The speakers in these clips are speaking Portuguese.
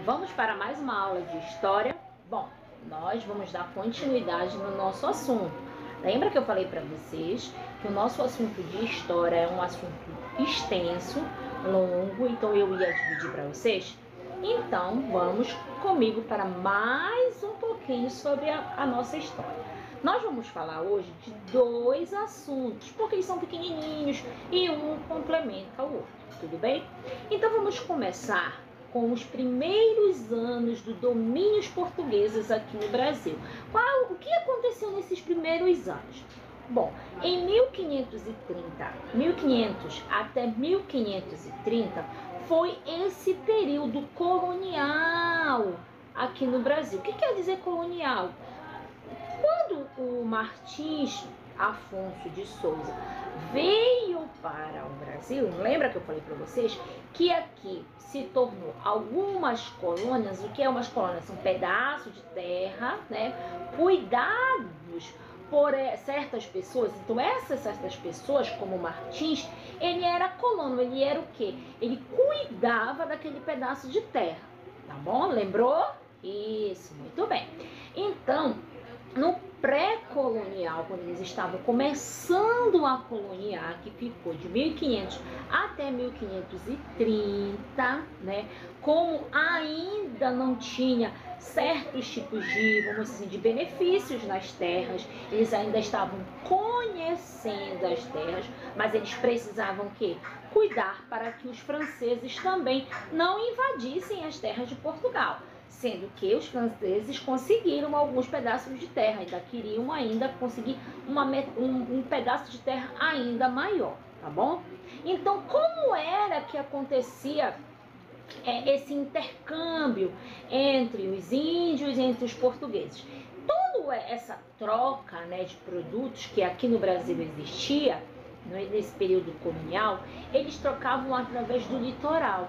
Vamos para mais uma aula de história? Bom, nós vamos dar continuidade no nosso assunto. Lembra que eu falei para vocês que o nosso assunto de história é um assunto extenso, longo, então eu ia dividir para vocês? Então, vamos comigo para mais um pouquinho sobre a nossa história. Nós vamos falar hoje de dois assuntos, porque eles são pequenininhos e um complementa o outro, tudo bem? Então, vamos começar com os primeiros anos do domínio portugueses aqui no Brasil. O que aconteceu nesses primeiros anos? Bom, em 1500 até 1530 foi esse período colonial aqui no Brasil. O que quer dizer colonial? Quando o Martins Afonso de Souza veio para o Brasil, lembra que eu falei para vocês que aqui se tornou algumas colônias. O que é umas colônias? São pedaços de terra, né, cuidados por certas pessoas. Então essas certas pessoas, como Martins, ele era colono, ele era o quê? Ele cuidava daquele pedaço de terra, tá bom? Lembrou? Isso, muito bem. Então, no pré-colonial, quando eles estavam começando a coloniar, que ficou de 1500 até 1530, né? Como ainda não tinha certos tipos de, vamos dizer assim, de benefícios nas terras, eles ainda estavam conhecendo as terras, mas eles precisavam que cuidar para que os franceses também não invadissem as terras de Portugal. Sendo que os franceses conseguiram alguns pedaços de terra, ainda queriam conseguir um pedaço de terra ainda maior, tá bom? Então, como era que acontecia esse intercâmbio entre os índios e entre os portugueses? Toda essa troca, né, de produtos que aqui no Brasil existia, nesse período colonial, eles trocavam através do litoral.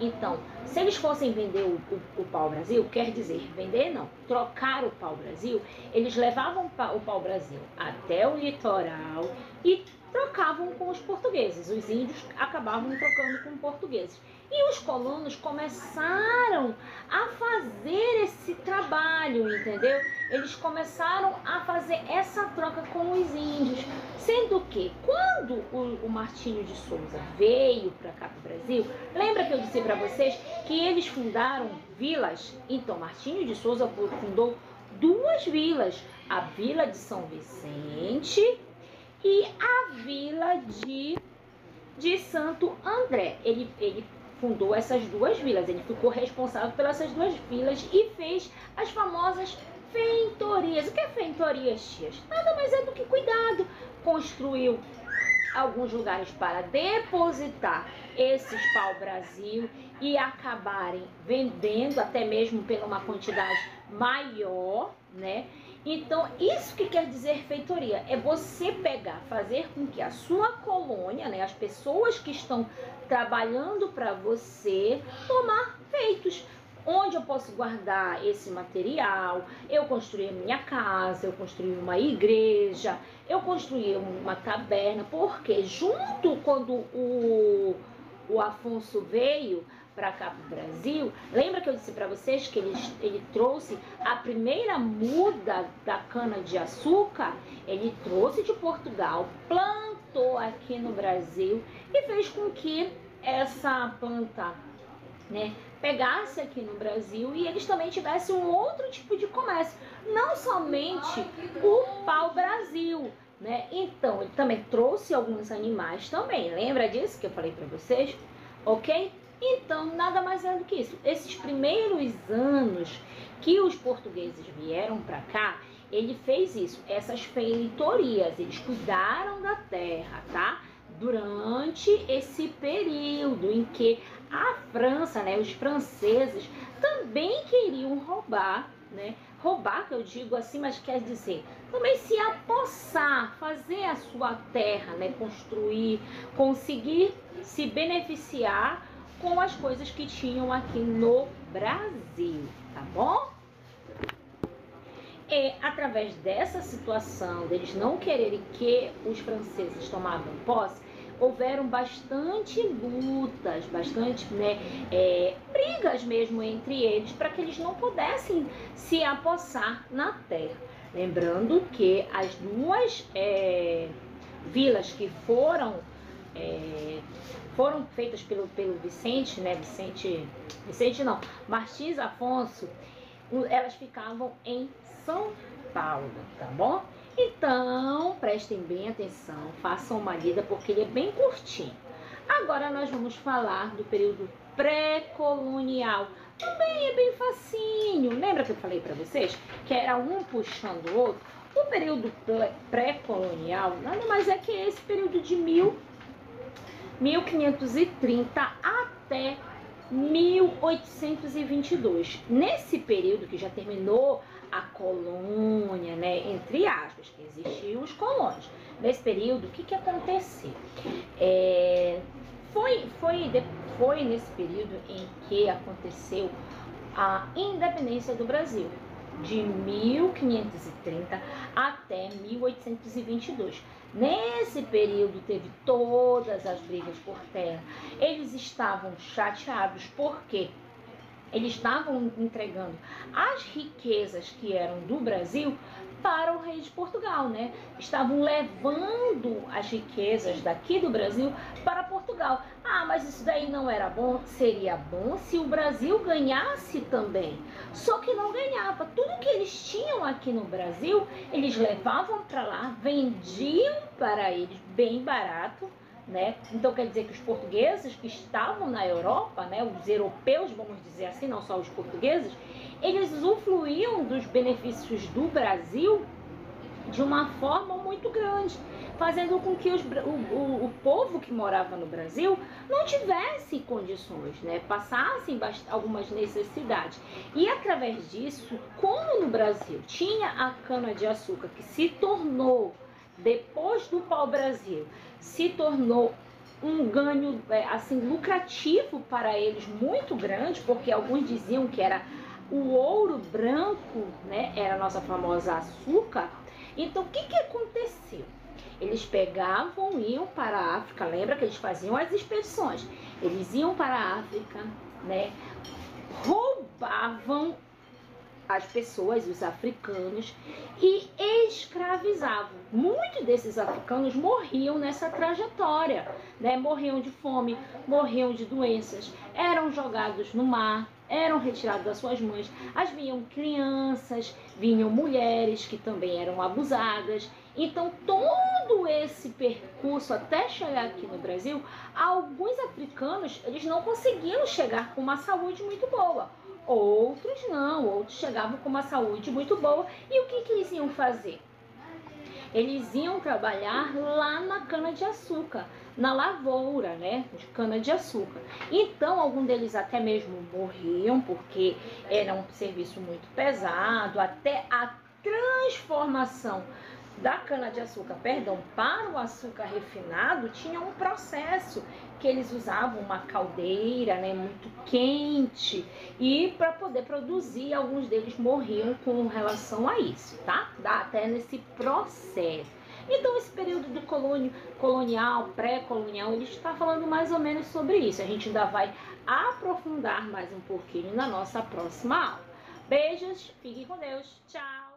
Então, se eles fossem vender o pau-brasil, quer dizer, vender não, trocar o pau-brasil, eles levavam o pau-brasil até o litoral e trocavam com os portugueses. Os índios acabavam trocando com os portugueses. E os colonos começaram a fazer esse trabalho, entendeu? Eles começaram a fazer essa troca com os índios. Sendo que, quando o Martinho de Souza veio para cá para o Brasil, lembra que eu disse para vocês que eles fundaram vilas? Então, Martinho de Souza fundou duas vilas, a Vila de São Vicente e a Vila de Santo André. Ele fundou essas duas vilas, ele ficou responsável pelas essas duas vilas e fez as famosas feitorias. O que é feitorias, tias? Nada mais é do que cuidado. Construiu alguns lugares para depositar esses pau-brasil e acabarem vendendo até mesmo por uma quantidade maior, né? Então, isso que quer dizer feitoria? É você pegar, fazer com que a sua colônia, né, as pessoas que estão trabalhando para você, tomar feitos. Onde eu posso guardar esse material? Eu construí a minha casa, eu construí uma igreja, eu construí uma taberna, porque junto quando o Afonso veio para cá para o Brasil, lembra que eu disse para vocês que ele trouxe a primeira muda da cana-de-açúcar? Ele trouxe de Portugal, plantou aqui no Brasil e fez com que essa planta, né, pegasse aqui no Brasil e eles também tivessem um outro tipo de comércio, não somente o pau-brasil, né? Então, ele também trouxe alguns animais também, lembra disso que eu falei para vocês? Ok? Então, nada mais é do que isso. Esses primeiros anos que os portugueses vieram para cá, ele fez isso, essas feitorias, eles cuidaram da terra, tá? Durante esse período em que a França, né, os franceses também queriam roubar, né? Roubar, que eu digo assim, mas quer dizer também se apossar, fazer a sua terra, né, construir, conseguir se beneficiar com as coisas que tinham aqui no Brasil, tá bom? E através dessa situação deles não quererem que os franceses tomavam posse, houveram bastante lutas, bastante, né, brigas brigas mesmo entre eles para que eles não pudessem se apossar na terra. Lembrando que as duas vilas que foram feitas pelo Vicente, né? Vicente não, Martins Afonso, elas ficavam em São Paulo, tá bom? Então, prestem bem atenção, façam uma lida porque ele é bem curtinho. Agora nós vamos falar do período pré-colonial. Também é bem facinho. Lembra que eu falei para vocês que era um puxando o outro? O período pré-colonial nada mais é que esse período de 1530 até 1822. Nesse período que já terminou a colônia, né, entre aspas, que existiam os colônios. Nesse período, o que aconteceu? Foi nesse período em que aconteceu a independência do Brasil, de 1530 até 1822. Nesse período teve todas as brigas por terra. Eles estavam chateados porque eles estavam entregando as riquezas que eram do Brasil para o rei de Portugal, né? Estavam levando as riquezas daqui do Brasil para Portugal. Ah, mas isso daí não era bom? Seria bom se o Brasil ganhasse também. Só que não ganhava. Tudo que eles tinham aqui no Brasil, eles levavam para lá, vendiam para eles bem barato, né? Então quer dizer que os portugueses que estavam na Europa, né, os europeus, vamos dizer assim, não só os portugueses, eles usufruíam dos benefícios do Brasil de uma forma muito grande, fazendo com que o povo que morava no Brasil não tivesse condições, né, passassem algumas necessidades. E através disso, como no Brasil tinha a cana-de-açúcar que se tornou, depois do pau-brasil, se tornou um ganho assim lucrativo para eles muito grande, porque alguns diziam que era o ouro branco, né? Era a nossa famosa açúcar. Então, o que aconteceu? Eles pegavam, iam para a África, lembra que eles faziam as expedições? Eles iam para a África, né? Roubavam as pessoas, os africanos, e escravizavam. Muitos desses africanos morriam nessa trajetória, né? Morriam de fome, morriam de doenças, eram jogados no mar, eram retirados das suas mães. Vinham crianças, vinham mulheres que também eram abusadas. Então, todo esse percurso até chegar aqui no Brasil, alguns africanos, eles não conseguiam chegar com uma saúde muito boa. Outros não, outros chegavam com uma saúde muito boa. E o que eles iam fazer? Eles iam trabalhar lá na cana-de-açúcar, na lavoura, né, de cana-de-açúcar. Então, alguns deles até mesmo morriam, porque era um serviço muito pesado, até a transformação da cana-de-açúcar, para o açúcar refinado, tinha um processo que eles usavam uma caldeira, né, muito quente, e para poder produzir, alguns deles morriam com relação a isso, tá? Dá até nesse processo. Então, esse período do colonial, pré-colonial, ele está falando mais ou menos sobre isso. A gente ainda vai aprofundar mais um pouquinho na nossa próxima aula. Beijos, fiquem com Deus, tchau!